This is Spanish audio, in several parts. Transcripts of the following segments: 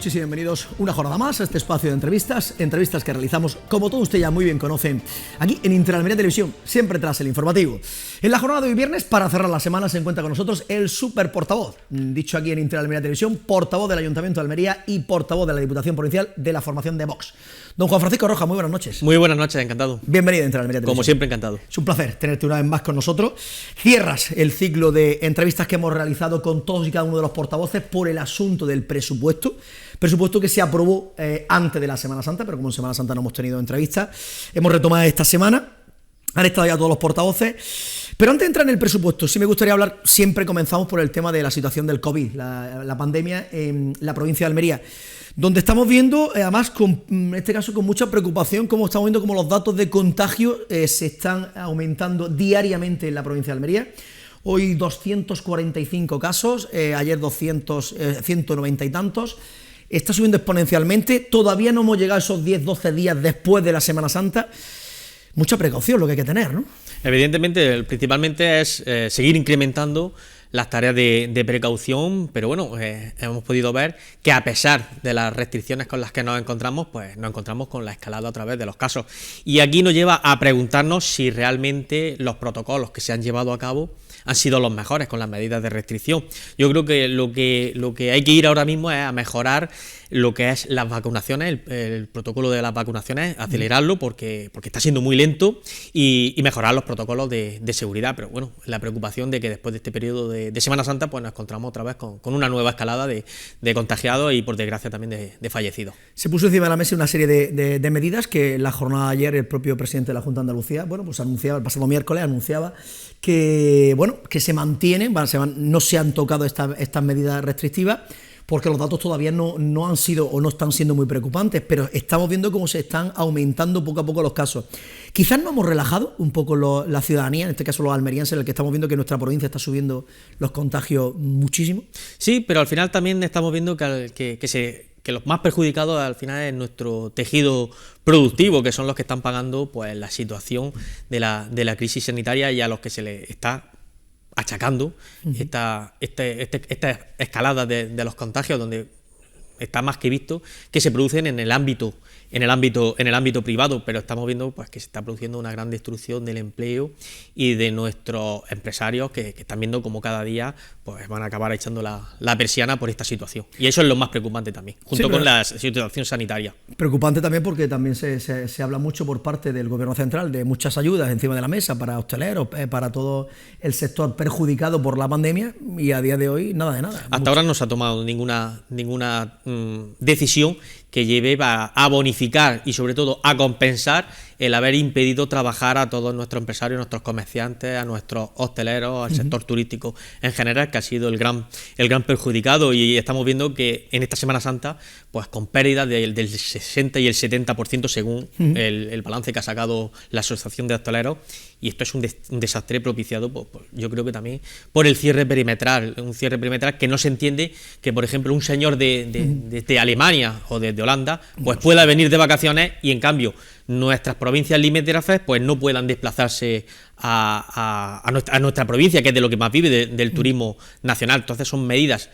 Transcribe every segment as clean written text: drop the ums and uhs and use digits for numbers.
noches y bienvenidos una jornada más a este espacio de entrevistas que realizamos, como todos ustedes ya muy bien conocen, aquí en Interamérica Televisión, siempre tras el informativo. En la jornada de hoy viernes, para cerrar la semana, se encuentra con nosotros el super portavoz, dicho aquí en Interamérica Televisión, portavoz del Ayuntamiento de Almería y portavoz de la Diputación Provincial de la formación de Vox. Don Juan Francisco Roja, muy buenas noches. Muy buenas noches, encantado. Bienvenido a Interamérica Televisión. Como siempre, encantado. Es un placer tenerte una vez más con nosotros. Cierras el ciclo de entrevistas que hemos realizado con todos y cada uno de los portavoces por el asunto del presupuesto que se aprobó antes de la Semana Santa, pero como en Semana Santa no hemos tenido entrevistas, hemos retomado esta semana. Han estado ya todos los portavoces. Pero antes de entrar en el presupuesto, sí me gustaría hablar, siempre comenzamos por el tema de la situación del COVID, la pandemia en la provincia de Almería, donde estamos viendo, además, en este caso con mucha preocupación, como estamos viendo como los datos de contagio se están aumentando diariamente en la provincia de Almería. Hoy 245 casos, ayer 190 y tantos. Está subiendo exponencialmente. Todavía no hemos llegado a esos 10-12 días después de la Semana Santa. Mucha precaución lo que hay que tener, ¿no? Evidentemente, principalmente es seguir incrementando las tareas de precaución, pero bueno, hemos podido ver que a pesar de las restricciones con las que nos encontramos, pues nos encontramos con la escalada a través de los casos. Y aquí nos lleva a preguntarnos si realmente los protocolos que se han llevado a cabo han sido los mejores con las medidas de restricción. Yo creo que lo que hay que ir ahora mismo es a mejorar lo que es las vacunaciones, el protocolo de las vacunaciones, acelerarlo porque está siendo muy lento y mejorar los protocolos de seguridad. Pero bueno, la preocupación de que después de este periodo de Semana Santa pues nos encontramos otra vez con una nueva escalada de contagiados y por desgracia también de fallecidos. Se puso encima de la mesa una serie de medidas que en la jornada de ayer el propio presidente de la Junta de Andalucía, pues anunciaba, el pasado miércoles anunciaba que se mantienen, no se han tocado estas medidas restrictivas, porque los datos todavía no han sido o no están siendo muy preocupantes, pero estamos viendo cómo se están aumentando poco a poco los casos. Quizás no hemos relajado un poco la ciudadanía, en este caso los almerienses, en el que estamos viendo que nuestra provincia está subiendo los contagios muchísimo. Sí, pero al final también estamos viendo que los más perjudicados al final es nuestro tejido productivo, que son los que están pagando pues la situación de la crisis sanitaria y a los que se les está achacando esta escalada de los contagios, donde está más que visto que se producen en el ámbito privado, pero estamos viendo pues que se está produciendo una gran destrucción del empleo y de nuestros empresarios que están viendo como cada día pues van a acabar echando la persiana por esta situación. Y eso es lo más preocupante también, junto con la situación sanitaria. Preocupante también porque también se habla mucho por parte del Gobierno central de muchas ayudas encima de la mesa para hosteleros, para todo el sector perjudicado por la pandemia, y a día de hoy nada de nada. Hasta ahora no se ha tomado ninguna decisión que lleve a bonificar y sobre todo a compensar el haber impedido trabajar a todos nuestros empresarios, nuestros comerciantes, a nuestros hosteleros, al sector turístico en general, que ha sido el gran perjudicado. Y estamos viendo que en esta Semana Santa, pues con pérdidas del 60 y el 70% según el balance que ha sacado la Asociación de Hosteleros, y esto es un desastre propiciado, pues, yo creo que también por el cierre perimetral, un cierre perimetral que no se entiende que, por ejemplo, un señor de Alemania o de Holanda pues pueda venir de vacaciones y en cambio nuestras provincias limítrofes pues no puedan desplazarse a nuestra provincia, que es de lo que más vive, del turismo nacional. Entonces son medidas,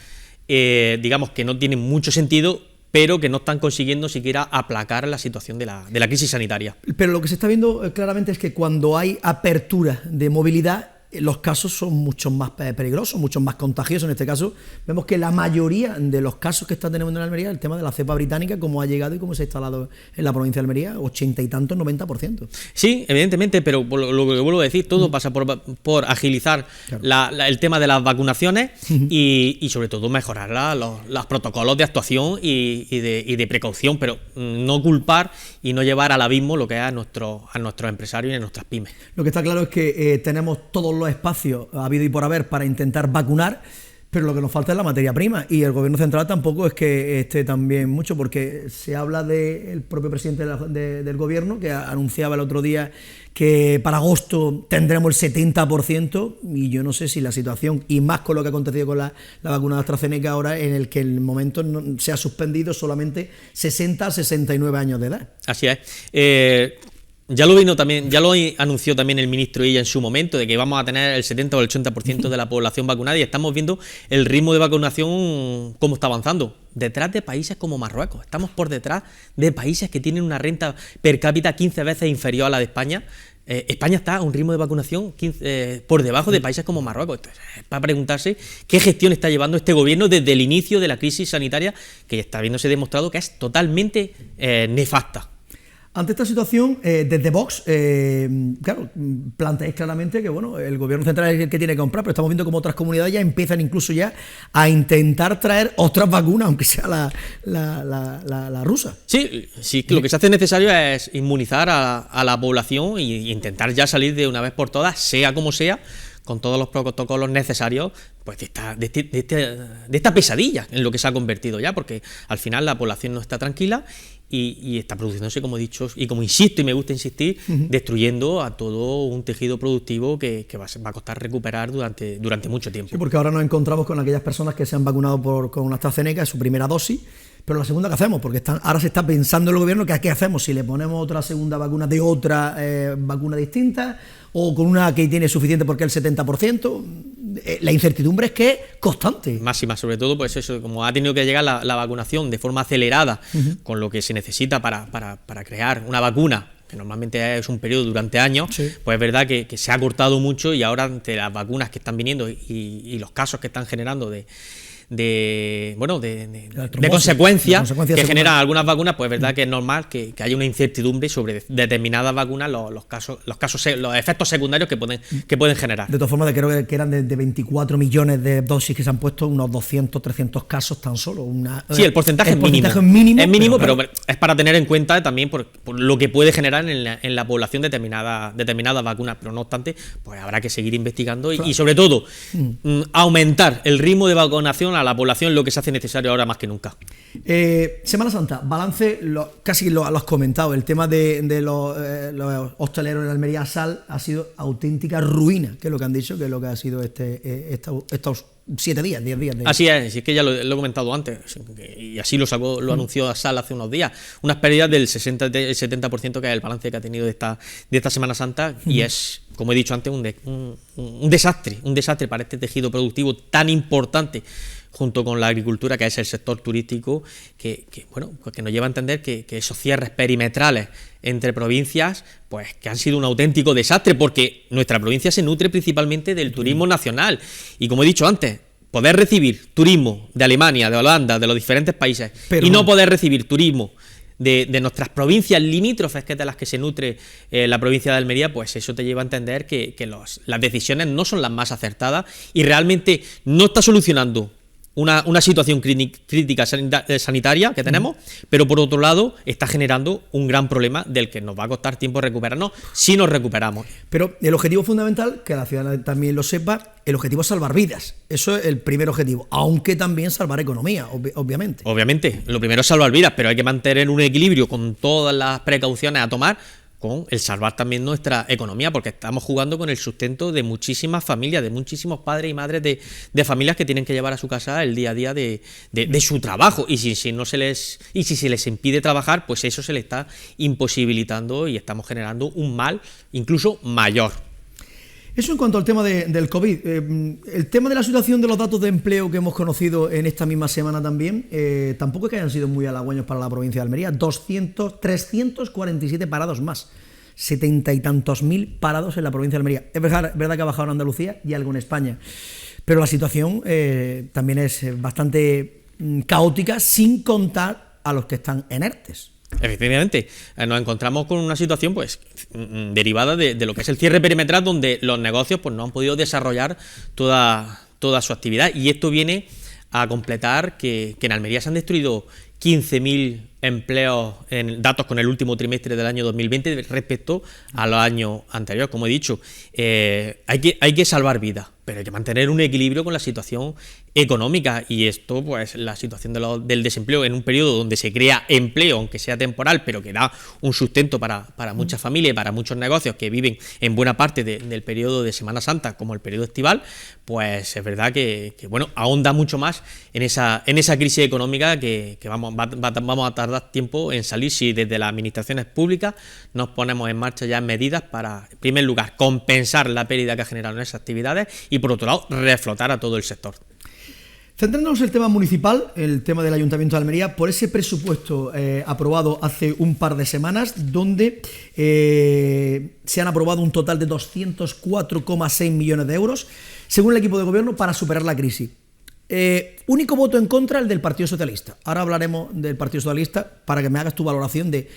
digamos, que no tienen mucho sentido, pero que no están consiguiendo siquiera aplacar la situación de la crisis sanitaria. Pero lo que se está viendo claramente es que cuando hay apertura de movilidad, los casos son mucho más peligrosos, mucho más contagiosos. En este caso, vemos que la mayoría de los casos que está teniendo en Almería, el tema de la cepa británica, cómo ha llegado y cómo se ha instalado en la provincia de Almería, 80 y tantos, 90%. Sí, evidentemente, pero por lo que vuelvo a decir, todo pasa por agilizar el tema de las vacunaciones y sobre todo mejorar los protocolos de actuación y de precaución, pero no culpar y no llevar al abismo lo que es a nuestros empresarios y a nuestras pymes. Lo que está claro es que tenemos todos los espacios habido y por haber para intentar vacunar, pero lo que nos falta es la materia prima, y el Gobierno central tampoco es que esté también mucho, porque se habla del propio presidente del Gobierno, que anunciaba el otro día que para agosto tendremos el 70%, y yo no sé si la situación, y más con lo que ha acontecido con la vacuna de AstraZeneca ahora, en el que el momento se ha suspendido solamente 60 a 69 años de edad. Así es. ya lo vino también, ya lo anunció también el ministro Illa en su momento, de que vamos a tener el 70 o el 80% de la población vacunada, y estamos viendo el ritmo de vacunación cómo está avanzando. Detrás de países como Marruecos, estamos por detrás de países que tienen una renta per cápita 15 veces inferior a la de España. España está a un ritmo de vacunación por debajo de países como Marruecos. Entonces, es para preguntarse qué gestión está llevando este gobierno desde el inicio de la crisis sanitaria, que está viéndose demostrado que es totalmente nefasta. Ante esta situación, desde Vox, claro, planteáis claramente que bueno, el gobierno central es el que tiene que comprar, pero estamos viendo como otras comunidades ya empiezan incluso ya a intentar traer otras vacunas, aunque sea la rusa. Sí, lo que se hace necesario es inmunizar a la población e intentar ya salir de una vez por todas, sea como sea, con todos los protocolos necesarios, pues de esta pesadilla en lo que se ha convertido ya, porque al final la población no está tranquila y está produciéndose, como he dicho, y como insisto y me gusta insistir, destruyendo a todo un tejido productivo que va a costar recuperar durante mucho tiempo. Sí, porque ahora nos encontramos con aquellas personas que se han vacunado con AstraZeneca, su primera dosis, pero la segunda, ¿qué hacemos? Porque ahora se está pensando el gobierno que ¿qué hacemos? Si le ponemos otra segunda vacuna de otra vacuna distinta, o con una que tiene suficiente porque el 70%, la incertidumbre es que es constante. Máxima, sobre todo, pues eso, como ha tenido que llegar la vacunación de forma acelerada, con lo que se necesita para crear una vacuna, que normalmente es un periodo durante años, sí, pues es verdad que se ha cortado mucho, y ahora ante las vacunas que están viniendo y los casos que están generando de consecuencias que generan algunas vacunas, pues es verdad que es normal que haya una incertidumbre sobre determinadas vacunas, los efectos secundarios que pueden generar. De todas formas, creo que eran de 24 millones de dosis que se han puesto, unos 200, 300 casos tan solo. Sí, el porcentaje es mínimo. Es mínimo, pero es para tener en cuenta también por lo que puede generar en la población determinadas vacunas, pero no obstante, pues habrá que seguir investigando y sobre todo aumentar el ritmo de vacunación a la población, lo que se hace necesario ahora más que nunca. Semana Santa, balance, casi lo has comentado, el tema de los hosteleros en Almería Sal ha sido auténtica ruina, que es lo que han dicho, que es lo que ha sido estos 7 días, 10 días. Así es que ya lo he comentado antes, y así lo anunció Sal hace unos días, unas pérdidas del 70%, que es el balance que ha tenido de esta Semana Santa, y es, como he dicho antes, un desastre para este tejido productivo tan importante, junto con la agricultura, que es el sector turístico, que nos lleva a entender que esos cierres perimetrales entre provincias, pues que han sido un auténtico desastre, porque nuestra provincia se nutre principalmente del turismo nacional, y como he dicho antes, poder recibir turismo de Alemania, de Holanda, de los diferentes países, y no poder recibir turismo de nuestras provincias limítrofes, que es de las que se nutre la provincia de Almería, pues eso te lleva a entender que las decisiones no son las más acertadas, y realmente no está solucionando una situación crítica sanitaria que tenemos, pero por otro lado está generando un gran problema del que nos va a costar tiempo recuperarnos, si nos recuperamos. Pero el objetivo fundamental, que la ciudadanía también lo sepa, el objetivo es salvar vidas. Eso es el primer objetivo, aunque también salvar economía, obviamente. Obviamente, lo primero es salvar vidas, pero hay que mantener un equilibrio con todas las precauciones a tomar, con el salvar también nuestra economía, porque estamos jugando con el sustento de muchísimas familias, de muchísimos padres y madres de familias que tienen que llevar a su casa el día a día de su trabajo, y si se les impide trabajar, pues eso se les está imposibilitando y estamos generando un mal incluso mayor. Eso en cuanto al tema del COVID. El tema de la situación de los datos de empleo que hemos conocido en esta misma semana también, tampoco es que hayan sido muy halagüeños para la provincia de Almería. 347 parados más. 70 y tantos mil parados en la provincia de Almería. Es verdad que ha bajado en Andalucía y algo en España. Pero la situación también es bastante caótica, sin contar a los que están en ERTES. Efectivamente, nos encontramos con una situación pues derivada de lo que es el cierre perimetral, donde los negocios pues no han podido desarrollar toda su actividad, y esto viene a completar que en Almería se han destruido 15.000 empleos en datos con el último trimestre del año 2020 respecto a los años anteriores. Como he dicho, hay que salvar vidas, pero hay que mantener un equilibrio con la situación económica, y esto, pues la situación del desempleo en un periodo donde se crea empleo, aunque sea temporal, pero que da un sustento para muchas familias y para muchos negocios que viven en buena parte del periodo de Semana Santa como el periodo estival, pues es verdad que bueno, ahonda mucho más en esa crisis económica que vamos a tardar tiempo en salir si desde las administraciones públicas nos ponemos en marcha ya medidas para, en primer lugar, compensar la pérdida que ha generado en esas actividades y, por otro lado, reflotar a todo el sector. Centrándonos en el tema municipal, el tema del Ayuntamiento de Almería, por ese presupuesto aprobado hace un par de semanas, donde se han aprobado un total de 204,6 millones de euros, según el equipo de gobierno, para superar la crisis. Único voto en contra, el del Partido Socialista. Ahora hablaremos del Partido Socialista para que me hagas tu valoración de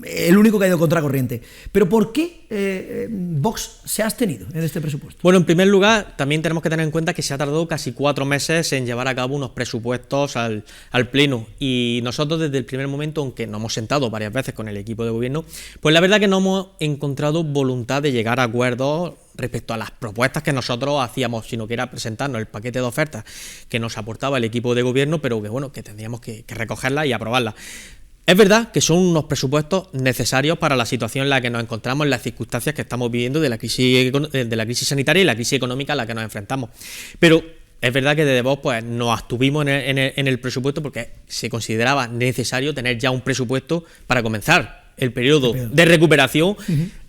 el único que ha ido contracorriente. Pero ¿por qué Vox se ha abstenido en este presupuesto? Bueno, en primer lugar, también tenemos que tener en cuenta que se ha tardado casi 4 meses en llevar a cabo unos presupuestos al Pleno, y nosotros desde el primer momento, aunque nos hemos sentado varias veces con el equipo de gobierno, pues la verdad que no hemos encontrado voluntad de llegar a acuerdos respecto a las propuestas que nosotros hacíamos, sino que era presentarnos el paquete de ofertas que nos aportaba el equipo de gobierno, pero que bueno, que tendríamos que recogerlas y aprobarlas. Es verdad que son unos presupuestos necesarios para la situación en la que nos encontramos, en las circunstancias que estamos viviendo de la crisis sanitaria y la crisis económica a la que nos enfrentamos. Pero es verdad que desde Vox pues, nos abstuvimos en el presupuesto porque se consideraba necesario tener ya un presupuesto para comenzar el periodo de recuperación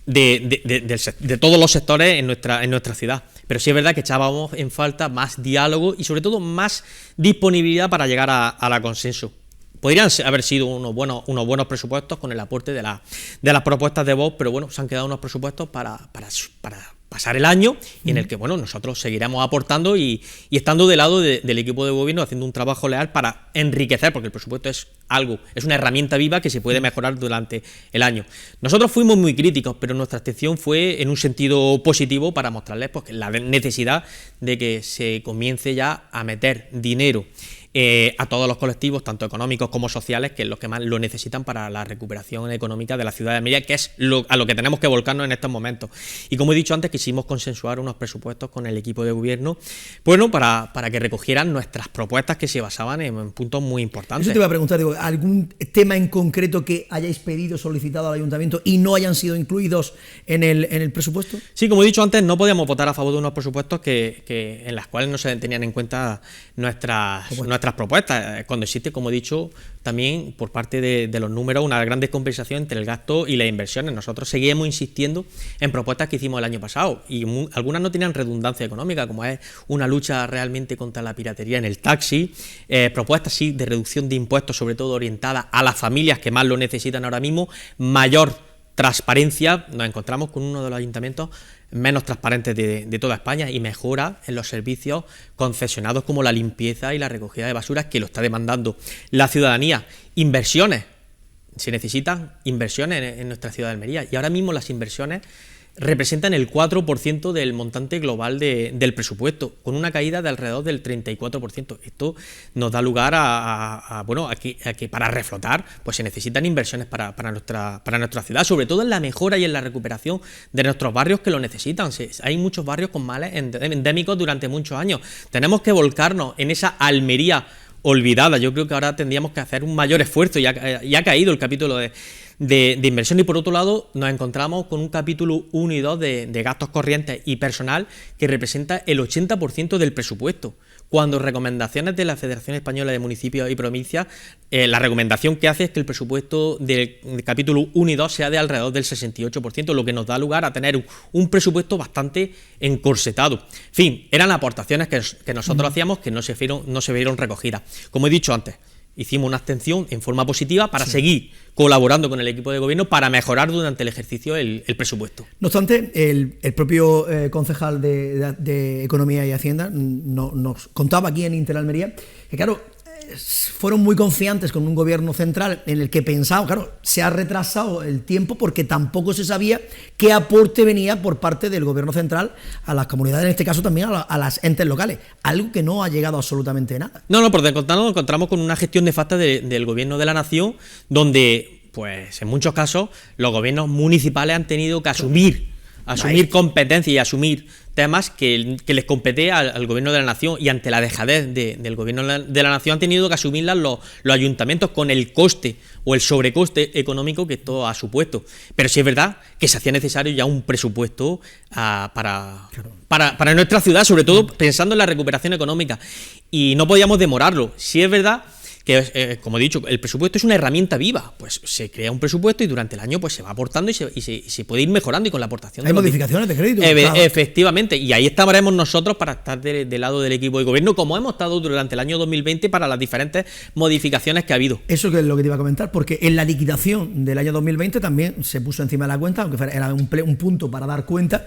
de todos los sectores en nuestra ciudad. Pero sí es verdad que echábamos en falta más diálogo y sobre todo más disponibilidad para llegar a la consenso. Podrían haber sido unos buenos presupuestos con el aporte de las propuestas de Vox, pero bueno, se han quedado unos presupuestos para pasar el año, y en el que bueno, nosotros seguiremos aportando y estando del lado del equipo de gobierno, haciendo un trabajo leal para enriquecer, porque el presupuesto es una herramienta viva que se puede mejorar durante el año. Nosotros fuimos muy críticos, pero nuestra abstención fue en un sentido positivo para mostrarles pues, la necesidad de que se comience ya a meter dinero a todos los colectivos, tanto económicos como sociales, que es los que más lo necesitan para la recuperación económica de la ciudad de Almería, que es a lo que tenemos que volcarnos en estos momentos. Y como he dicho antes, quisimos consensuar unos presupuestos con el equipo de gobierno, bueno, para que recogieran nuestras propuestas que se basaban en puntos muy importantes. Eso te iba a preguntar, digo, ¿algún tema en concreto que hayáis pedido, solicitado al ayuntamiento y no hayan sido incluidos en el presupuesto? Sí, como he dicho antes, no podíamos votar a favor de unos presupuestos en las cuales no se tenían en cuenta nuestras propuestas, cuando existe, como he dicho, también por parte de los números una gran descompensación entre el gasto y las inversiones. Nosotros seguimos insistiendo en propuestas que hicimos el año pasado y algunas no tenían redundancia económica, como es una lucha realmente contra la piratería en el taxi, propuestas sí de reducción de impuestos, sobre todo orientadas a las familias que más lo necesitan ahora mismo, mayor transparencia. Nos encontramos con uno de los ayuntamientos menos transparentes de toda España, y mejora en los servicios concesionados como la limpieza y la recogida de basuras, que lo está demandando la ciudadanía. Inversiones, se necesitan inversiones en nuestra ciudad de Almería, y ahora mismo las inversiones representan el 4% del montante global del presupuesto, con una caída de alrededor del 34%. Esto nos da lugar a que para reflotar pues se necesitan inversiones para nuestra ciudad, sobre todo en la mejora y en la recuperación de nuestros barrios que lo necesitan. Hay muchos barrios con males endémicos durante muchos años. Tenemos que volcarnos en esa Almería olvidada. Yo creo que ahora tendríamos que hacer un mayor esfuerzo, y ha caído el capítulo de inversión, y por otro lado nos encontramos con un capítulo 1 y 2 de gastos corrientes y personal que representa el 80% del presupuesto, cuando recomendaciones de la Federación Española de Municipios y Provincias, la recomendación que hace es que el presupuesto del capítulo 1 y 2 sea de alrededor del 68%, lo que nos da lugar a tener un presupuesto bastante encorsetado. En fin, eran aportaciones que nosotros hacíamos que no se vieron recogidas. Como he dicho antes, hicimos una abstención en forma positiva para seguir colaborando con el equipo de gobierno para mejorar durante el ejercicio el presupuesto. No obstante, el propio concejal de Economía y Hacienda nos contaba aquí en Interalmería que, claro, fueron muy confiantes con un gobierno central en el que pensaban, claro, se ha retrasado el tiempo porque tampoco se sabía qué aporte venía por parte del gobierno central a las comunidades, en este caso también a las entes locales, algo que no ha llegado absolutamente nada. No, por descontado nos encontramos con una gestión nefasta del gobierno de la nación, donde pues en muchos casos los gobiernos municipales han tenido que asumir asumir competencias y asumir temas que les compete al gobierno de la nación, y ante la dejadez del gobierno de la nación han tenido que asumirlas los ayuntamientos con el coste o el sobrecoste económico que esto ha supuesto. Pero sí es verdad que se hacía necesario ya un presupuesto para nuestra ciudad, sobre todo pensando en la recuperación económica, y no podíamos demorarlo. Sí es verdad que, como he dicho, el presupuesto es una herramienta viva. Pues se crea un presupuesto y durante el año pues se va aportando y se puede ir mejorando, y con la aportación hay modificaciones de crédito. Efectivamente, y ahí estaremos nosotros para estar del lado del equipo de gobierno, como hemos estado durante el año 2020 para las diferentes modificaciones que ha habido. Eso que es lo que te iba a comentar, porque en la liquidación del año 2020 también se puso encima de la cuenta, aunque era un punto para dar cuenta.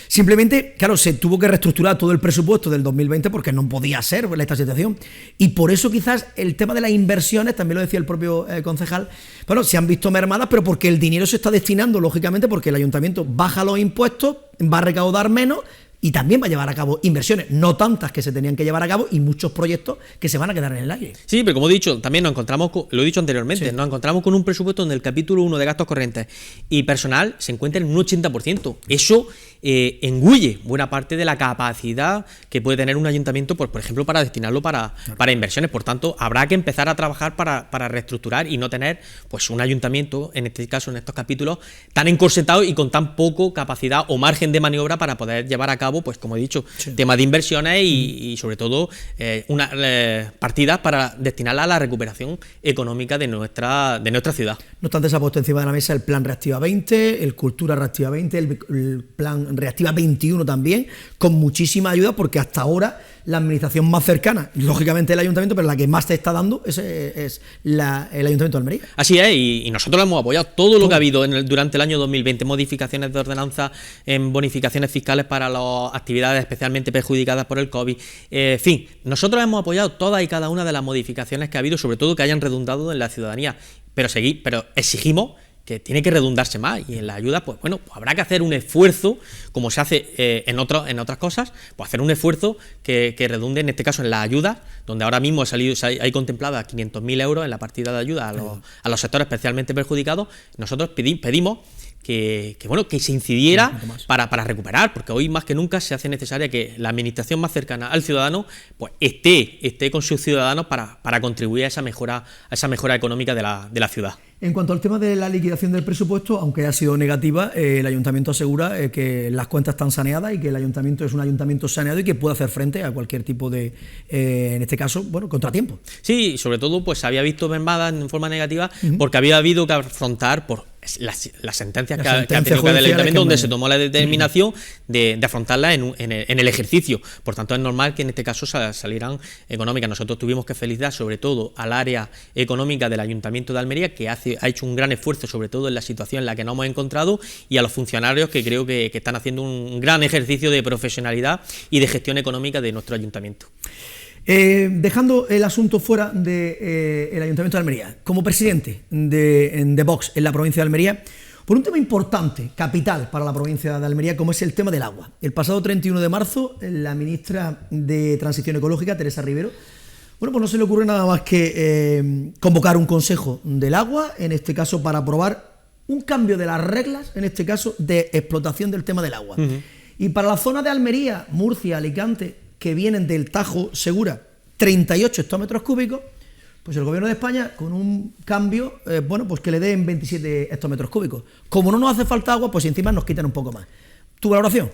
Simplemente, claro, se tuvo que reestructurar todo el presupuesto del 2020 porque no podía ser esta situación. Y por eso quizás el tema de las inversiones, también lo decía el propio concejal, bueno, se han visto mermadas, pero porque el dinero se está destinando, lógicamente, porque el ayuntamiento baja los impuestos, va a recaudar menos y también va a llevar a cabo inversiones, no tantas que se tenían que llevar a cabo, y muchos proyectos que se van a quedar en el aire. Sí, pero como he dicho, también nos encontramos, lo he dicho anteriormente, nos encontramos con un presupuesto donde el capítulo 1 de gastos corrientes y personal se encuentra en un 80%. Eso engulle buena parte de la capacidad que puede tener un ayuntamiento, pues, por ejemplo, para destinarlo para inversiones. Por tanto, habrá que empezar a trabajar para reestructurar y no tener pues un ayuntamiento, en este caso, en estos capítulos, tan encorsetado y con tan poco capacidad o margen de maniobra para poder llevar a cabo, pues como he dicho, temas de inversiones y sobre todo partidas para destinarla a la recuperación económica de nuestra ciudad. No obstante, se ha puesto encima de la mesa el plan Reactiva 20, el Cultura Reactiva 20, el plan Reactiva 21 también, con muchísima ayuda, porque hasta ahora la administración más cercana, lógicamente el ayuntamiento, pero la que más te está dando es el ayuntamiento de Almería. Así es, y nosotros hemos apoyado todo lo que ha habido durante el año 2020, modificaciones de ordenanza, en bonificaciones fiscales para las actividades especialmente perjudicadas por el COVID. En fin, nosotros hemos apoyado todas y cada una de las modificaciones que ha habido, sobre todo que hayan redundado en la ciudadanía, pero exigimos que tiene que redundarse más, y en la ayuda, pues bueno, pues habrá que hacer un esfuerzo, como se hace en otras cosas, pues hacer un esfuerzo que redunde, en este caso, en las ayudas, donde ahora mismo hay contempladas 500.000 euros en la partida de ayuda a los sectores especialmente perjudicados. Nosotros pedimos que se incidiera para recuperar, porque hoy más que nunca se hace necesaria que la administración más cercana al ciudadano pues esté con sus ciudadanos para contribuir a esa mejora económica de la ciudad. En cuanto al tema de la liquidación del presupuesto, aunque ha sido negativa, el ayuntamiento asegura que las cuentas están saneadas y que el ayuntamiento es un ayuntamiento saneado y que puede hacer frente a cualquier tipo de, en este caso, contratiempo. Sí, sobre todo pues se había visto mermada en forma negativa porque había habido que afrontar por las sentencias que ha tenido que dar el ayuntamiento, donde se tomó la determinación de afrontarla en el ejercicio. Por tanto, es normal que en este caso salieran económicas. Nosotros tuvimos que felicitar sobre todo al área económica del Ayuntamiento de Almería, que ha hecho un gran esfuerzo, sobre todo en la situación en la que nos hemos encontrado, y a los funcionarios, que creo que están haciendo un gran ejercicio de profesionalidad y de gestión económica de nuestro ayuntamiento. Dejando el asunto fuera del Ayuntamiento de Almería, como presidente de Vox en la provincia de Almería, por un tema importante, capital para la provincia de Almería, como es el tema del agua. El pasado 31 de marzo, la ministra de Transición Ecológica, Teresa Rivero, pues no se le ocurre nada más que convocar un consejo del agua, en este caso para aprobar un cambio de las reglas, en este caso de explotación del tema del agua. Y para la zona de Almería, Murcia, Alicante, que vienen del Tajo Segura, 38 hectómetros cúbicos, pues el gobierno de España, con un cambio, pues que le den 27 hectómetros cúbicos. Como no nos hace falta agua, pues encima nos quitan un poco más. ¿Tu valoración?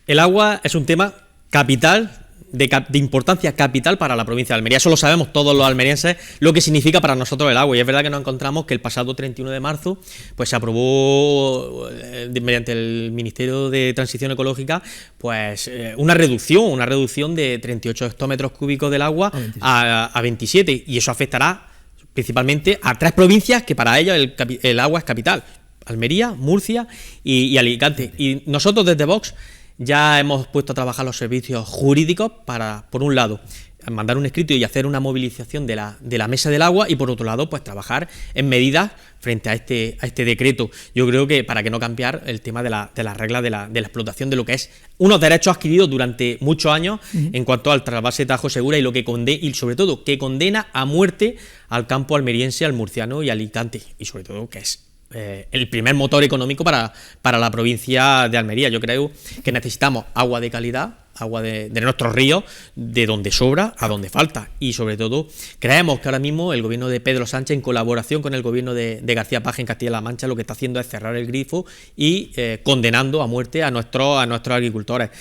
El agua es un tema capital, de importancia capital para la provincia de Almería. Eso lo sabemos todos los almerienses, lo que significa para nosotros el agua. Y es verdad que nos encontramos que el pasado 31 de marzo pues se aprobó mediante el Ministerio de Transición Ecológica pues una reducción de 38 hectómetros cúbicos del agua a 27. Y eso afectará principalmente a 3 provincias que para ellas el agua es capital: Almería, Murcia y Alicante. Y nosotros desde Vox ya hemos puesto a trabajar los servicios jurídicos para, por un lado, mandar un escrito y hacer una movilización de la mesa del agua, y por otro lado, pues trabajar en medidas frente a este decreto. Yo creo que para que no cambiar el tema de las reglas de la explotación de lo que es unos derechos adquiridos durante muchos años en cuanto al trasvase Tajo Segura, y sobre todo que condena a muerte al campo almeriense, al murciano y al Alicante, y sobre todo que es el primer motor económico para la provincia de Almería. Yo creo que necesitamos agua de calidad, agua de nuestros ríos, de donde sobra a donde falta. Y sobre todo, creemos que ahora mismo el gobierno de Pedro Sánchez, en colaboración con el gobierno de García Paje en Castilla-La Mancha, lo que está haciendo es cerrar el grifo y condenando a muerte a nuestros agricultores.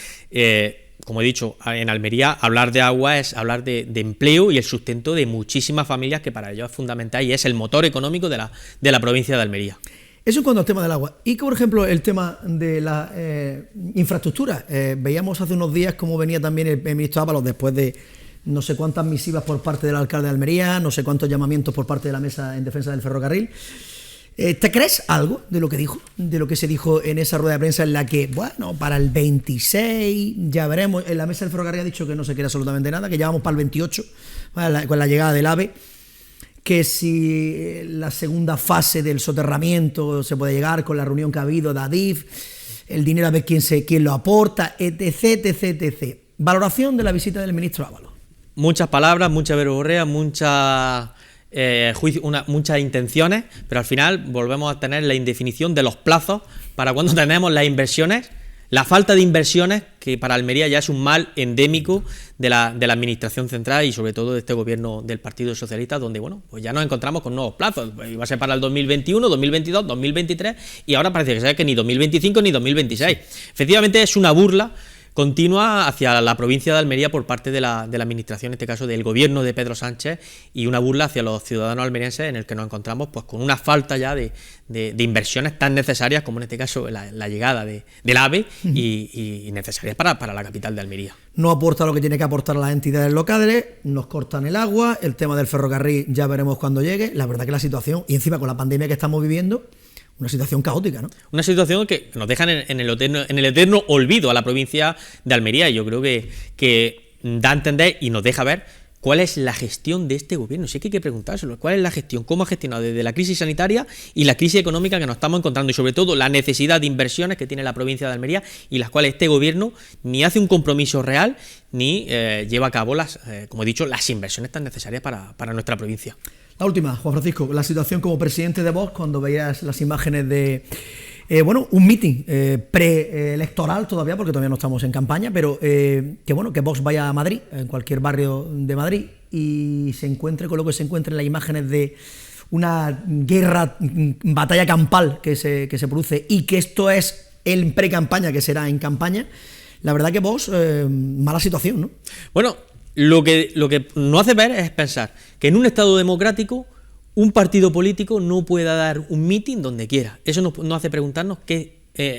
Como he dicho, en Almería hablar de agua es hablar de empleo y el sustento de muchísimas familias, que para ello es fundamental y es el motor económico de la provincia de Almería. Eso en cuanto al tema del agua. Y, por ejemplo, el tema de la infraestructura. Veíamos hace unos días cómo venía también el ministro Ábalos después de no sé cuántas misivas por parte del alcalde de Almería, no sé cuántos llamamientos por parte de la mesa en defensa del ferrocarril. ¿Te crees algo de lo que dijo? De lo que se dijo en esa rueda de prensa en la que, bueno, para el 26 ya veremos. En la mesa del ferrocarril ha dicho que no se quiere absolutamente nada, que ya vamos para el 28, con la llegada del AVE, que si la segunda fase del soterramiento se puede llegar con la reunión que ha habido de Adif, el dinero a ver quién lo aporta, etc. Valoración de la visita del ministro Ábalos. Muchas palabras, mucha verborrea, muchas intenciones, pero al final volvemos a tener la indefinición de los plazos para cuando tenemos las inversiones, la falta de inversiones, que para Almería ya es un mal endémico de la administración central y sobre todo de este gobierno del Partido Socialista, donde bueno, pues ya nos encontramos con nuevos plazos. Iba a ser para el 2021, 2022, 2023 y ahora parece que ni 2025 ni 2026. Efectivamente es una burla continua hacia la provincia de Almería por parte de la administración, en este caso del gobierno de Pedro Sánchez, y una burla hacia los ciudadanos almerienses, en el que nos encontramos pues con una falta ya de inversiones tan necesarias como en este caso la llegada del AVE y necesarias para la capital de Almería. No aporta lo que tiene que aportar a las entidades locales, nos cortan el agua, el tema del ferrocarril ya veremos cuando llegue. La verdad que la situación, y encima con la pandemia que estamos viviendo, una situación caótica, ¿no? Una situación que nos deja en el eterno olvido a la provincia de Almería, y yo creo que da a entender y nos deja ver cuál es la gestión de este gobierno. Sí que hay que preguntárselo, cuál es la gestión, cómo ha gestionado desde la crisis sanitaria y la crisis económica que nos estamos encontrando, y sobre todo la necesidad de inversiones que tiene la provincia de Almería, y las cuales este gobierno ni hace un compromiso real ni lleva a cabo como he dicho, las inversiones tan necesarias para nuestra provincia. La última, Juan Francisco, la situación como presidente de Vox, cuando veías las imágenes de un mitin preelectoral todavía, porque todavía no estamos en campaña, pero que Vox vaya a Madrid, en cualquier barrio de Madrid, y se encuentre con lo que se encuentra en las imágenes de una batalla campal que se produce, y que esto es en pre-campaña, que será en campaña. La verdad que Vox, mala situación, ¿no? Bueno, lo que nos hace ver es pensar que en un Estado democrático un partido político no pueda dar un mitin donde quiera. Eso nos hace preguntarnos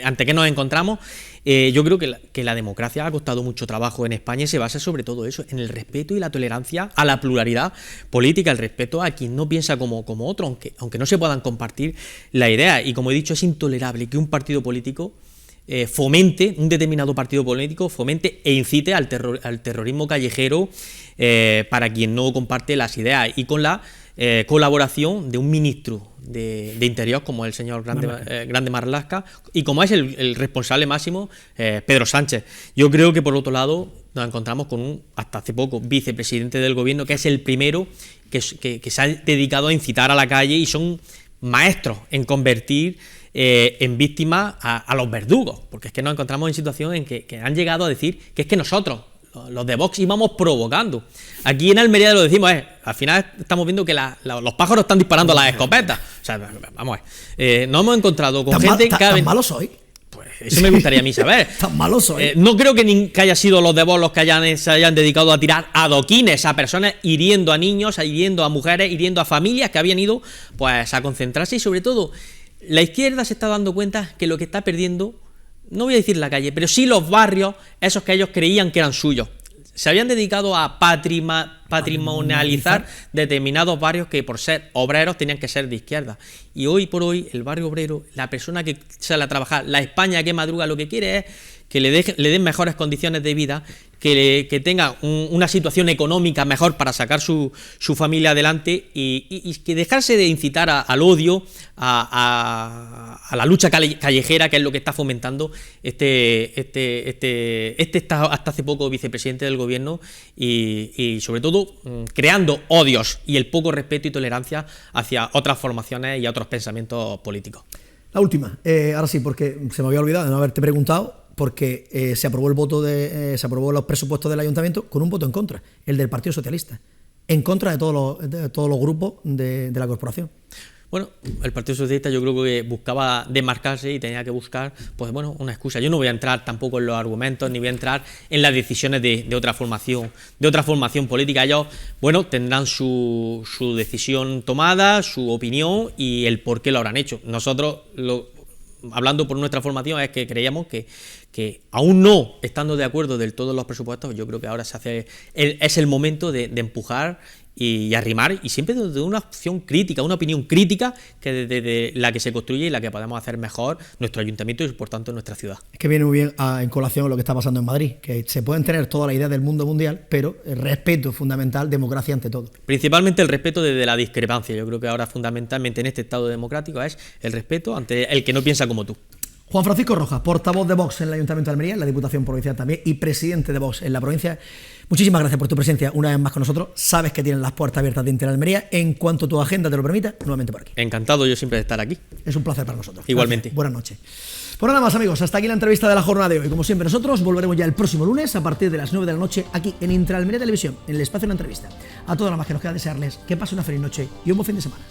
ante qué nos encontramos. Yo creo que la democracia ha costado mucho trabajo en España y se basa sobre todo eso, en el respeto y la tolerancia a la pluralidad política, el respeto a quien no piensa como otro, aunque no se puedan compartir la idea. Y como he dicho, es intolerable que un partido político un determinado partido político fomente e incite al terrorismo callejero para quien no comparte las ideas, y con la colaboración de un ministro de Interior como el señor Grande Marlaska, y como es el responsable máximo, Pedro Sánchez. Yo creo que por otro lado nos encontramos con hasta hace poco, vicepresidente del gobierno, que es el primero que se ha dedicado a incitar a la calle, y son maestros en convertir en víctimas a los verdugos, porque es que nos encontramos en situación en que han llegado a decir que es que nosotros, los de Vox, íbamos provocando. Aquí en Almería lo decimos, al final estamos viendo que los pájaros están disparando las escopetas. O sea, vamos a ver. Nos hemos encontrado con gente que... ¿Tan malo soy? Pues eso me gustaría a mí saber. ¿Tan malo soy? No creo que haya sido los de Vox los que se hayan dedicado a tirar adoquines a personas, hiriendo a niños, hiriendo a mujeres, hiriendo a familias que habían ido pues a concentrarse. Y sobre todo, la izquierda se está dando cuenta que lo que está perdiendo, no voy a decir la calle, pero sí los barrios, esos que ellos creían que eran suyos. Se habían dedicado a patrimonializar determinados barrios que por ser obreros tenían que ser de izquierda. Y hoy por hoy el barrio obrero, la persona que sale a trabajar, la España que madruga, lo que quiere es que le den mejores condiciones de vida, que tenga una situación económica mejor para sacar su familia adelante, y que dejarse de incitar al odio, a la lucha callejera, que es lo que está fomentando este hasta hace poco vicepresidente del gobierno, y sobre todo todo creando odios y el poco respeto y tolerancia hacia otras formaciones y otros pensamientos políticos. La última, ahora sí, porque se me había olvidado de no haberte preguntado, porque se aprobó se aprobó los presupuestos del ayuntamiento con un voto en contra, el del Partido Socialista, en contra de todos los grupos de la corporación. Bueno, el Partido Socialista yo creo que buscaba desmarcarse y tenía que buscar, pues bueno, una excusa. Yo no voy a entrar tampoco en los argumentos, ni voy a entrar en las decisiones de otra formación política. Ellos, bueno, tendrán su decisión tomada, su opinión y el por qué lo habrán hecho. Nosotros, hablando por nuestra formación, es que creíamos que aún no estando de acuerdo del todo en los presupuestos, yo creo que ahora es el momento de empujar y arrimar, y siempre desde una opción crítica, una opinión crítica, que desde la que se construye y la que podemos hacer mejor nuestro ayuntamiento y por tanto nuestra ciudad. Es que viene muy bien en colación lo que está pasando en Madrid, que se pueden tener todas las ideas del mundo mundial, pero el respeto es fundamental, democracia ante todo. Principalmente el respeto desde la discrepancia. Yo creo que ahora fundamentalmente en este estado democrático es el respeto ante el que no piensa como tú. Juan Francisco Rojas, portavoz de Vox en el Ayuntamiento de Almería, en la Diputación Provincial también, y presidente de Vox en la provincia. Muchísimas gracias por tu presencia una vez más con nosotros. Sabes que tienes las puertas abiertas de Inter Almería. En cuanto tu agenda te lo permita, nuevamente por aquí. Encantado yo siempre de estar aquí. Es un placer para nosotros. Igualmente. Gracias. Buenas noches. Pues nada más, amigos, hasta aquí la entrevista de la jornada de hoy. Como siempre, nosotros volveremos ya el próximo lunes a partir de las 9 de la noche aquí en Inter Almería Televisión, en el espacio de la entrevista. A todos nada más que nos queda desearles que pasen una feliz noche y un buen fin de semana.